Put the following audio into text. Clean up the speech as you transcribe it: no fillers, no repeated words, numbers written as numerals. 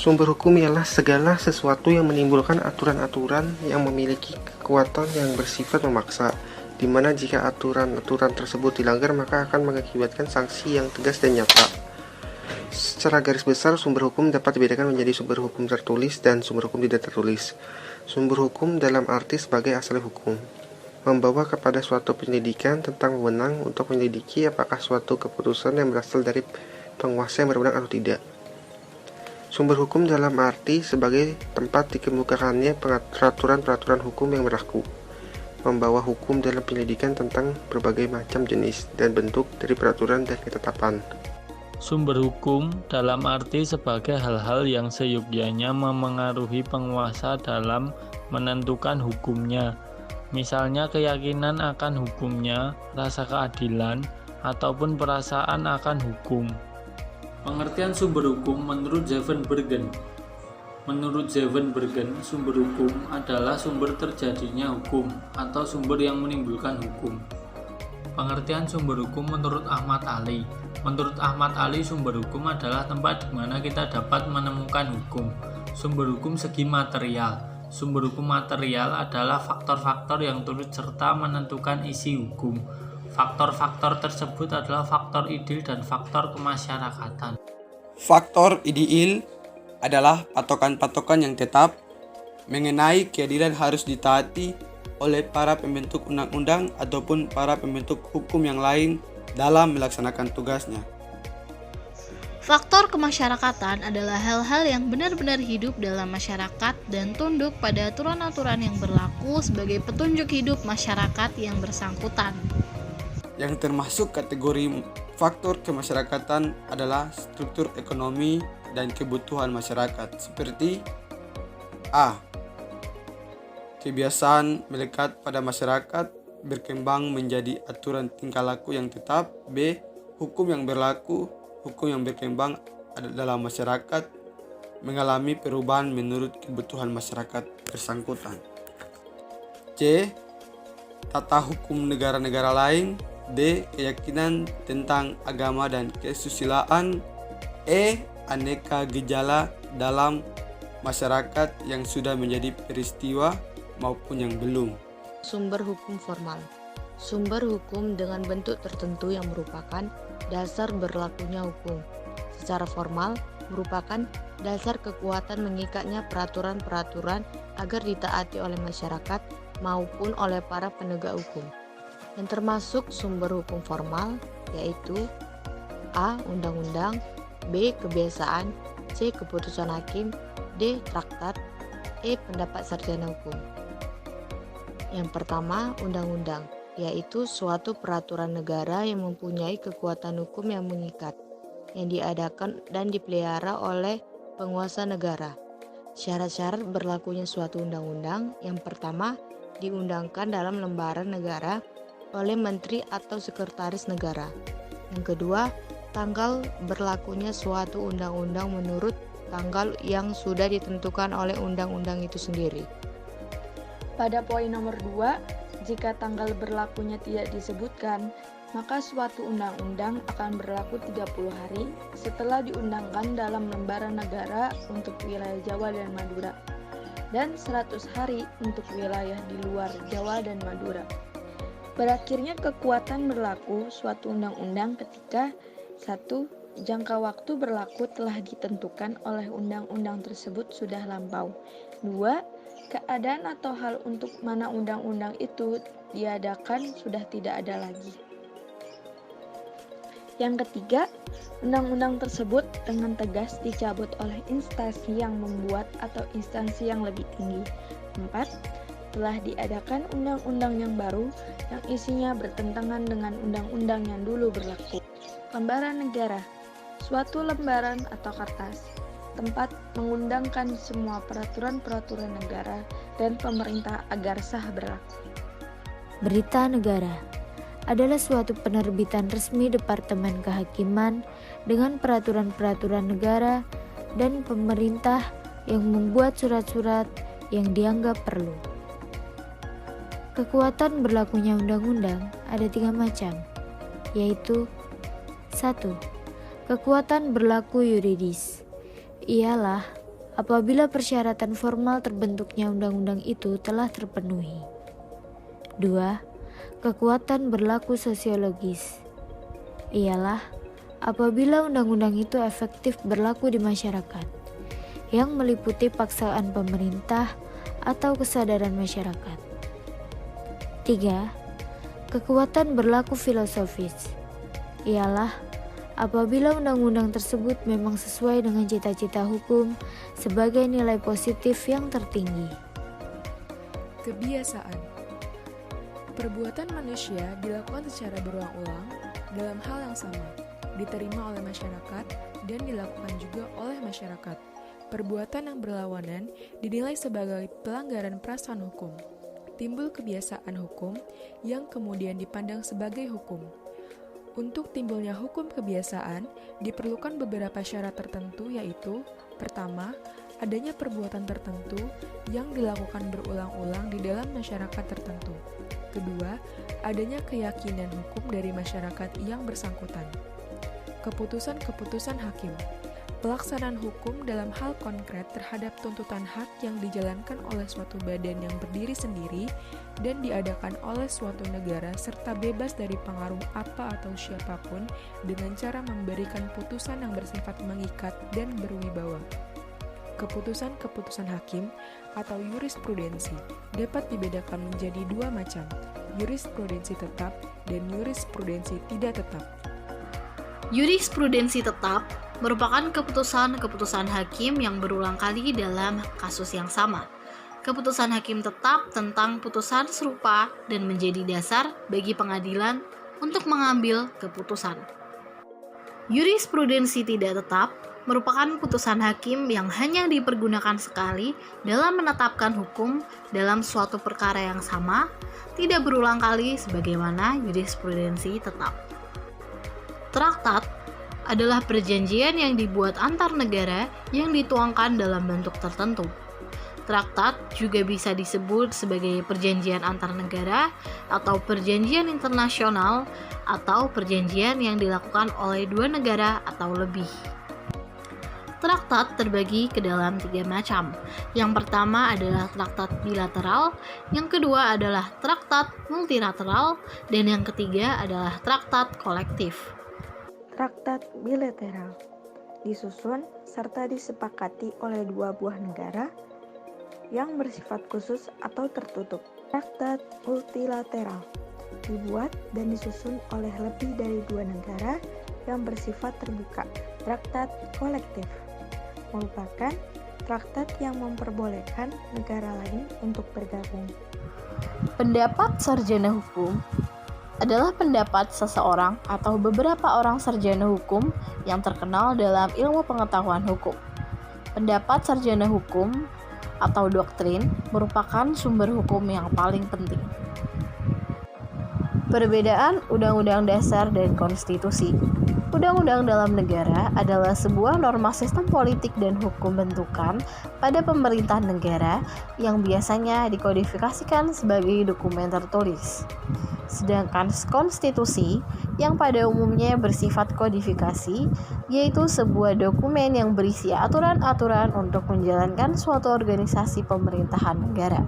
Sumber hukum ialah segala sesuatu yang menimbulkan aturan-aturan yang memiliki kekuatan yang bersifat memaksa, di mana jika aturan-aturan tersebut dilanggar maka akan mengakibatkan sanksi yang tegas dan nyata. Secara garis besar, sumber hukum dapat dibedakan menjadi sumber hukum tertulis dan sumber hukum tidak tertulis. Sumber hukum dalam arti sebagai asal hukum, membawa kepada suatu penyelidikan tentang wewenang untuk menyelidiki apakah suatu keputusan yang berasal dari penguasa yang berwenang atau tidak. Sumber hukum dalam arti sebagai tempat dikemukakannya peraturan-peraturan hukum yang berlaku, membawa hukum dalam penyelidikan tentang berbagai macam jenis dan bentuk dari peraturan dan ketetapan. Sumber hukum dalam arti sebagai hal-hal yang seyogyanya memengaruhi penguasa dalam menentukan hukumnya, misalnya keyakinan akan hukumnya, rasa keadilan, ataupun perasaan akan hukum. Pengertian sumber hukum menurut Zevenbergen. Menurut Zevenbergen, sumber hukum adalah sumber terjadinya hukum atau sumber yang menimbulkan hukum. Pengertian sumber hukum menurut Ahmad Ali. Menurut Ahmad Ali, sumber hukum adalah tempat di mana kita dapat menemukan hukum. Sumber hukum segi material. Sumber hukum material adalah faktor-faktor yang turut serta menentukan isi hukum. Faktor-faktor tersebut adalah faktor ideal dan faktor kemasyarakatan. Faktor ideal adalah patokan-patokan yang tetap mengenai keadilan harus ditaati oleh para pembentuk undang-undang ataupun para pembentuk hukum yang lain dalam melaksanakan tugasnya. Faktor kemasyarakatan adalah hal-hal yang benar-benar hidup dalam masyarakat dan tunduk pada aturan-aturan yang berlaku sebagai petunjuk hidup masyarakat yang bersangkutan. Yang termasuk kategori faktor kemasyarakatan adalah struktur ekonomi dan kebutuhan masyarakat, seperti A. Kebiasaan melekat pada masyarakat berkembang menjadi aturan tingkah laku yang tetap. B. Hukum yang berlaku, hukum yang berkembang dalam masyarakat mengalami perubahan menurut kebutuhan masyarakat bersangkutan. C. Tata hukum negara-negara lain. D. Keyakinan tentang agama dan kesusilaan. E. Aneka gejala dalam masyarakat yang sudah menjadi peristiwa maupun yang belum. Sumber hukum formal. Sumber hukum dengan bentuk tertentu yang merupakan dasar berlakunya hukum. Secara formal merupakan dasar kekuatan mengikatnya peraturan-peraturan agar ditaati oleh masyarakat maupun oleh para penegak hukum. Yang termasuk sumber hukum formal yaitu A. Undang-undang, B. Kebiasaan, C. Keputusan hakim, D. Traktat, E. Pendapat sarjana hukum. Yang pertama, undang-undang, yaitu suatu peraturan negara yang mempunyai kekuatan hukum yang mengikat, yang diadakan dan dipelihara oleh penguasa negara. Syarat-syarat berlakunya suatu undang-undang: yang pertama, diundangkan dalam lembaran negara oleh menteri atau sekretaris negara. Yang kedua, tanggal berlakunya suatu undang-undang menurut tanggal yang sudah ditentukan oleh undang-undang itu sendiri. Pada poin nomor 2, jika tanggal berlakunya tidak disebutkan, maka suatu undang-undang akan berlaku 30 hari setelah diundangkan dalam lembaran negara untuk wilayah Jawa dan Madura, dan 100 hari untuk wilayah di luar Jawa dan Madura. Berakhirnya kekuatan berlaku suatu undang-undang ketika 1. Jangka waktu berlaku telah ditentukan oleh undang-undang tersebut sudah lampau. 2. Keadaan atau hal untuk mana undang-undang itu diadakan sudah tidak ada lagi. Yang ketiga, undang-undang tersebut dengan tegas dicabut oleh instansi yang membuat atau instansi yang lebih tinggi. 4. Telah diadakan undang-undang yang baru yang isinya bertentangan dengan undang-undang yang dulu berlaku. Lembaran negara, suatu lembaran atau kertas, tempat mengundangkan semua peraturan-peraturan negara dan pemerintah agar sah berlaku. Berita negara adalah suatu penerbitan resmi Departemen Kehakiman dengan peraturan-peraturan negara dan pemerintah yang membuat surat-surat yang dianggap perlu. Kekuatan berlakunya undang-undang ada 3 macam, yaitu 1. Kekuatan berlaku yuridis ialah apabila persyaratan formal terbentuknya undang-undang itu telah terpenuhi. 2. Kekuatan berlaku sosiologis ialah apabila undang-undang itu efektif berlaku di masyarakat, yang meliputi paksaan pemerintah atau kesadaran masyarakat. 3. Kekuatan berlaku filosofis ialah apabila undang-undang tersebut memang sesuai dengan cita-cita hukum sebagai nilai positif yang tertinggi. Kebiasaan. Perbuatan manusia dilakukan secara berulang-ulang dalam hal yang sama, diterima oleh masyarakat dan dilakukan juga oleh masyarakat. Perbuatan yang berlawanan dinilai sebagai pelanggaran perasaan hukum. Timbul kebiasaan hukum yang kemudian dipandang sebagai hukum. Untuk timbulnya hukum kebiasaan, diperlukan beberapa syarat tertentu, yaitu: pertama, adanya perbuatan tertentu yang dilakukan berulang-ulang di dalam masyarakat tertentu. Kedua, adanya keyakinan hukum dari masyarakat yang bersangkutan. Keputusan-keputusan hakim. Pelaksanaan hukum dalam hal konkret terhadap tuntutan hak yang dijalankan oleh suatu badan yang berdiri sendiri dan diadakan oleh suatu negara serta bebas dari pengaruh apa atau siapapun dengan cara memberikan putusan yang bersifat mengikat dan berwibawa. Keputusan-keputusan hakim atau jurisprudensi dapat dibedakan menjadi dua macam, jurisprudensi tetap dan jurisprudensi tidak tetap. Jurisprudensi tetap merupakan keputusan-keputusan hakim yang berulang kali dalam kasus yang sama. Keputusan hakim tetap tentang putusan serupa dan menjadi dasar bagi pengadilan untuk mengambil keputusan. Jurisprudensi tidak tetap merupakan putusan hakim yang hanya dipergunakan sekali dalam menetapkan hukum dalam suatu perkara yang sama, tidak berulang kali sebagaimana jurisprudensi tetap. Traktat adalah perjanjian yang dibuat antar negara yang dituangkan dalam bentuk tertentu. Traktat juga bisa disebut sebagai perjanjian antar negara atau perjanjian internasional atau perjanjian yang dilakukan oleh dua negara atau lebih. Traktat terbagi ke dalam 3 macam. Yang pertama adalah traktat bilateral, yang kedua adalah traktat multilateral, dan yang ketiga adalah traktat kolektif. Traktat bilateral disusun serta disepakati oleh dua buah negara yang bersifat khusus atau tertutup. Traktat multilateral dibuat dan disusun oleh lebih dari dua negara yang bersifat terbuka. Traktat kolektif merupakan traktat yang memperbolehkan negara lain untuk bergabung. Pendapat sarjana hukum adalah pendapat seseorang atau beberapa orang sarjana hukum yang terkenal dalam ilmu pengetahuan hukum. Pendapat sarjana hukum atau doktrin merupakan sumber hukum yang paling penting. Perbedaan Undang-Undang Dasar dan Konstitusi. Undang-undang dalam negara adalah sebuah norma sistem politik dan hukum bentukan pada pemerintah negara yang biasanya dikodifikasikan sebagai dokumen tertulis. Sedangkan konstitusi yang pada umumnya bersifat kodifikasi, yaitu sebuah dokumen yang berisi aturan-aturan untuk menjalankan suatu organisasi pemerintahan negara.